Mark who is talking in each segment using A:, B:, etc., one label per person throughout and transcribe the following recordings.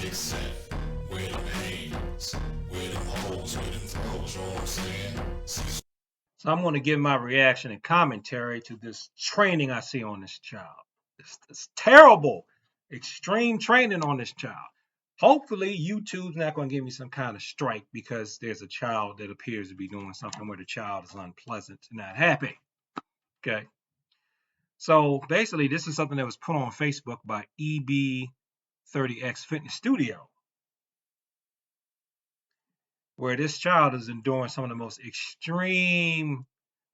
A: kicks at? Where them hands? Where them holes? Where them throws? You know what I'm saying?
B: So I'm going to give my reaction and commentary to this training I see on this child. It's terrible, extreme training on this child. Hopefully, YouTube's not going to give me some kind of strike because there's a child that appears to be doing something where the child is unpleasant and not happy. Okay. So basically, this is something that was put on Facebook by EB30X Fitness Studio, where this child is enduring some of the most extreme,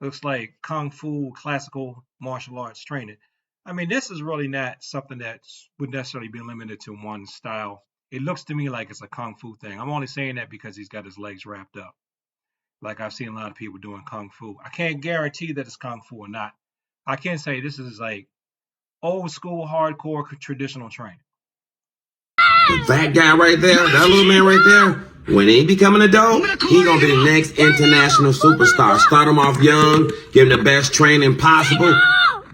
B: looks like kung fu, classical martial arts training. I mean, this is really not something that would necessarily be limited to one style. It looks to me like it's a kung fu thing. I'm only saying that because he's got his legs wrapped up. Like I've seen a lot of people doing kung fu. I can't guarantee that it's kung fu or not. I can say this is like old school, hardcore, traditional training.
C: That guy right there, that little man right there, when he become an adult, he gonna be the next international superstar. Start him off young, give him the best training possible.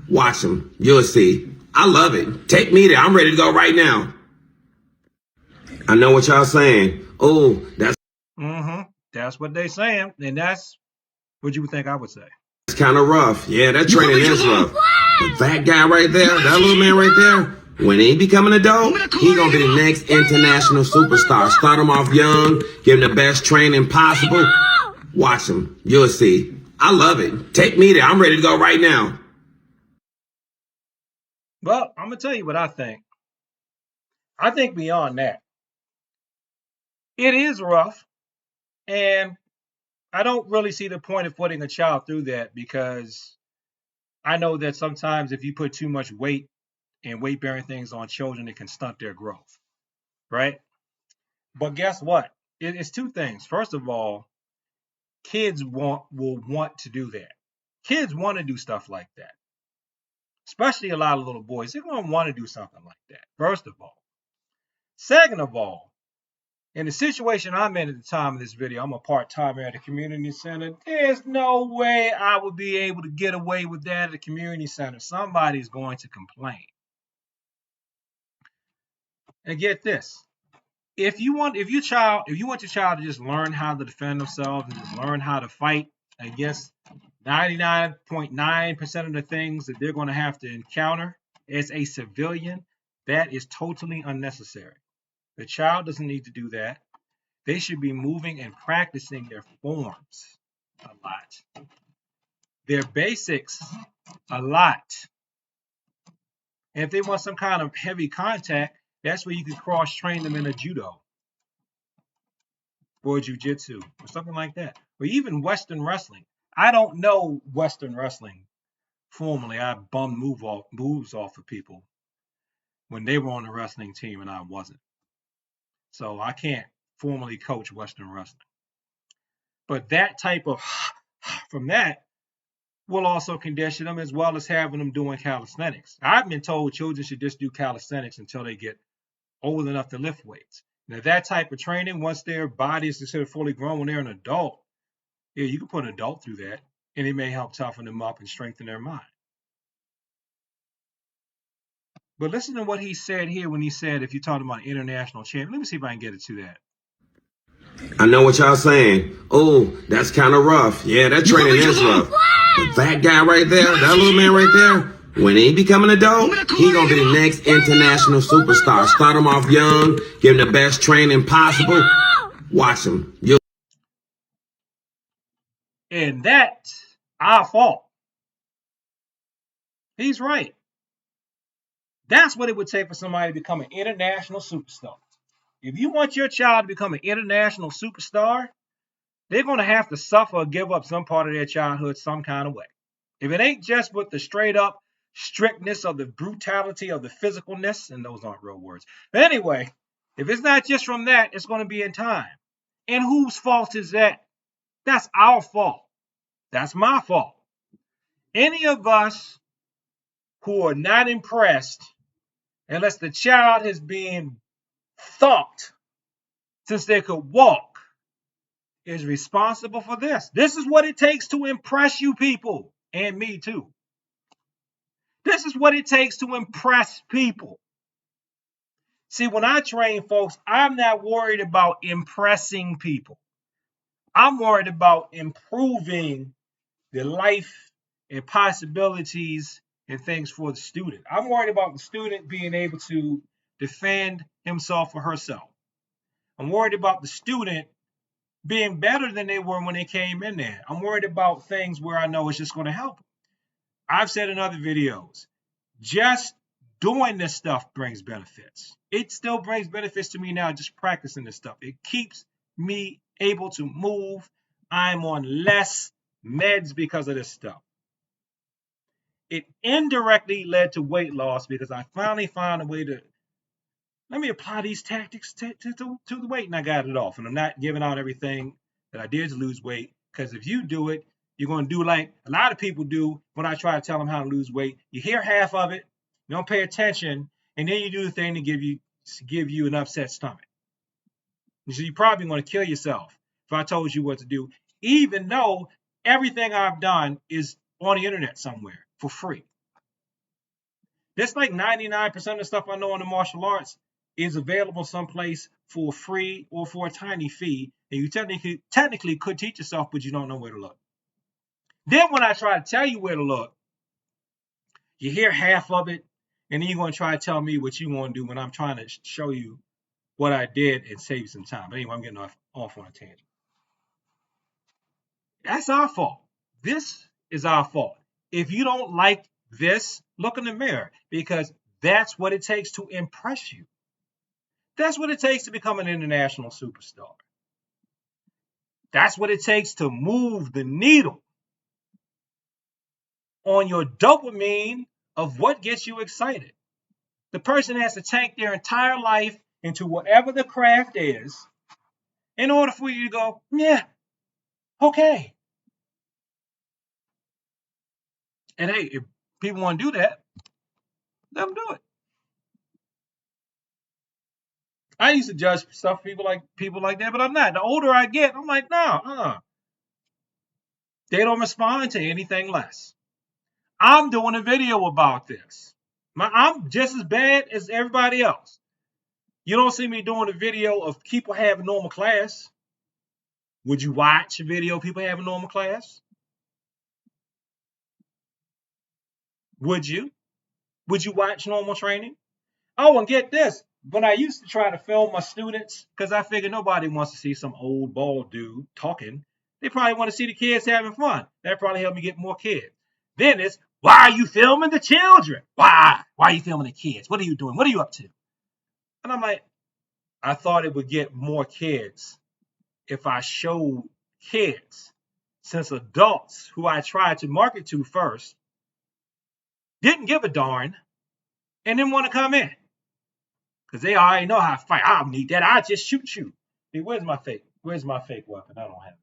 C: Watch him, you'll see. I love it. Take me there. I'm ready to go right now. I know what y'all saying. Oh, that's
B: That's what they saying, and that's what you would think I would say.
C: kind of rough. Yeah, that training is rough. But that guy right there, that little man right there, when he become an adult, he gonna be the next international superstar. Start him off young, give him the best training possible. Watch him, you'll see. I love it. Take me there. I'm ready to go right now.
B: Well, I'm gonna tell you what I think. I think beyond that, it is rough, and I don't really see the point of putting a child through that because I know that sometimes if you put too much weight and weight bearing things on children, it can stunt their growth, right? But guess what? It's two things. First of all, kids will want to do that. Kids want to do stuff like that, especially a lot of little boys. They're going to want to do something like that, first of all. Second of all, in the situation I'm in at the time of this video, I'm a part-timer at a community center. There's no way I would be able to get away with that at a community center. Somebody's going to complain. And get this. If you want your child to just learn how to defend themselves and just learn how to fight against 99.9% of the things that they're going to have to encounter as a civilian, that is totally unnecessary. The child doesn't need to do that. They should be moving and practicing their forms a lot, their basics a lot. And if they want some kind of heavy contact, that's where you can cross-train them in a judo or jiu-jitsu or something like that. Or even Western wrestling. I don't know Western wrestling formally. I bummed moves off of people when they were on the wrestling team and I wasn't. So I can't formally coach Western wrestling. But that type of from that will also condition them as well as having them doing calisthenics. I've been told children should just do calisthenics until they get old enough to lift weights. Now that type of training, once their body is considered fully grown when they're an adult, yeah, you can put an adult through that, and it may help toughen them up and strengthen their mind. But listen to what he said here when he said, if you're talking about international champion, let me see if I can get it to that.
C: I know what y'all saying. Oh, that's kind of rough. Yeah, that training is rough. But that guy right there, that little man right there, when he become an adult, he gonna be the next international superstar. Start him off young, give him the best training possible. Watch him.
B: And that's our fault. He's right. That's what it would take for somebody to become an international superstar. If you want your child to become an international superstar, they're going to have to suffer or give up some part of their childhood some kind of way. If it ain't just with the straight up strictness of the brutality of the physicalness, and those aren't real words. But anyway, if it's not just from that, it's going to be in time. And whose fault is that? That's our fault. That's my fault. Any of us who are not impressed unless the child has been thumped since they could walk is responsible for this. This is what it takes to impress you people, and me too. This is what it takes to impress people. See, when I train folks, I'm not worried about impressing people. I'm worried about improving the life and possibilities and things for the student. I'm worried about the student being able to defend himself or herself. I'm worried about the student being better than they were when they came in there. I'm worried about things where I know it's just going to help them. I've said in other videos, just doing this stuff brings benefits. It still brings benefits to me now, just practicing this stuff. It keeps me able to move. I'm on less meds because of this stuff. It indirectly led to weight loss because I finally found a way to let me apply these tactics to the weight, and I got it off. And I'm not giving out everything that I did to lose weight, because if you do it, you're going to do like a lot of people do when I try to tell them how to lose weight. You hear half of it, you don't pay attention, and then you do the thing to give you an upset stomach. So you're probably going to kill yourself if I told you what to do, even though everything I've done is on the internet somewhere for free. That's like 99% of the stuff I know in the martial arts is available someplace for free or for a tiny fee. And you technically could teach yourself, but you don't know where to look. Then when I try to tell you where to look, you hear half of it, and then you're going to try to tell me what you want to do when I'm trying to show you what I did and save you some time. But anyway, I'm getting off on a tangent. That's our fault. This is our fault. If you don't like this, look in the mirror, because that's what it takes to impress you. That's what it takes to become an international superstar. That's what it takes to move the needle on your dopamine of what gets you excited. The person has to tank their entire life into whatever the craft is in order for you to go, yeah, okay. And hey, if people want to do that, let them do it. I used to judge stuff people like that, but I'm not. The older I get, I'm like, no, they don't respond to anything less. I'm doing a video about this. I'm just as bad as everybody else. You don't see me doing a video of people having normal class. Would you watch a video of people having normal class? Would you? Would you watch normal training? Oh, and get this. When I used to try to film my students, because I figured nobody wants to see some old bald dude talking. They probably want to see the kids having fun. That probably helped me get more kids. Then it's, why are you filming the children? Why? Why are you filming the kids? What are you doing? What are you up to? And I'm like, I thought it would get more kids if I showed kids, since adults who I tried to market to first didn't give a darn and didn't want to come in. Because they already know how to fight. I don't need that. I just shoot you. Hey, where's my fake weapon? I don't have it.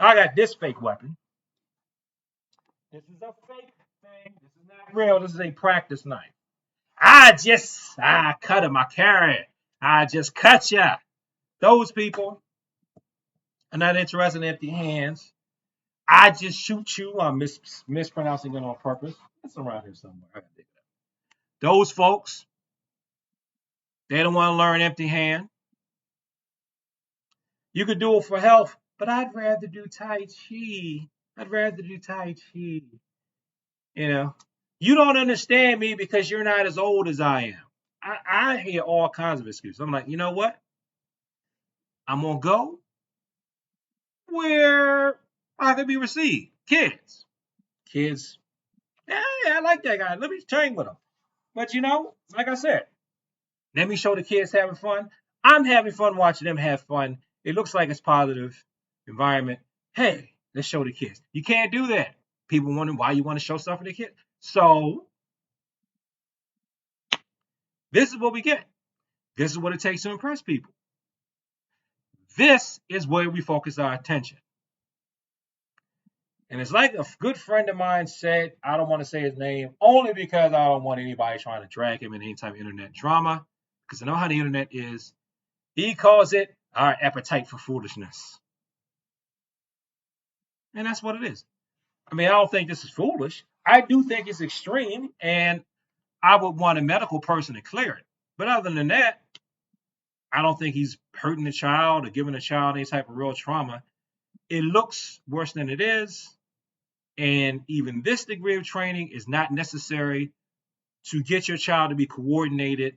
B: I got this fake weapon. This is a fake thing. This is not real. This is a practice knife. I cut him. I carry it. I just cut ya. Those people are not interested in empty hands. I just shoot you. I'm mispronouncing it on purpose. It's around here somewhere. I gotta dig it up. Those folks, they don't want to learn empty hand. You could do it for health, but I'd rather do Tai Chi. I'd rather do Tai Chi. You know, you don't understand me because you're not as old as I am. I hear all kinds of excuses. I'm like, you know what? I'm going to go where I can be received. Kids. Kids. Yeah, I like that guy. Let me train with him. But, like I said, let me show the kids having fun. I'm having fun watching them have fun. It looks like it's positive environment. Hey, let's show the kids. You can't do that. People wonder why you want to show stuff for the kids. So this is what we get. This is what it takes to impress people. This is where we focus our attention. And it's like a good friend of mine said, I don't want to say his name, only because I don't want anybody trying to drag him in any type of internet drama, because I know how the internet is. He calls it our appetite for foolishness. And that's what it is. I mean, I don't think this is foolish. I do think it's extreme, and I would want a medical person to clear it. But other than that, I don't think he's hurting the child or giving the child any type of real trauma. It looks worse than it is. And even this degree of training is not necessary to get your child to be coordinated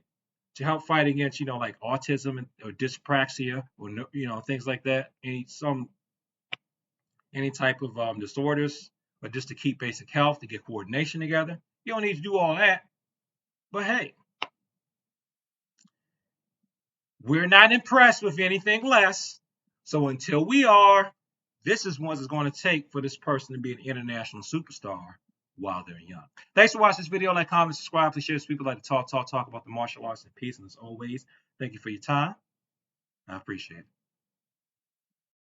B: to help fight against, like autism or dyspraxia or, things like that. Any type of disorders, or just to keep basic health, to get coordination together. You don't need to do all that. But hey, we're not impressed with anything less. So until we are, this is what it's going to take for this person to be an international superstar while they're young. Thanks for watching this video. Like, comment, subscribe. Please share this. People like to talk about the martial arts and peace. And as always, thank you for your time. I appreciate it.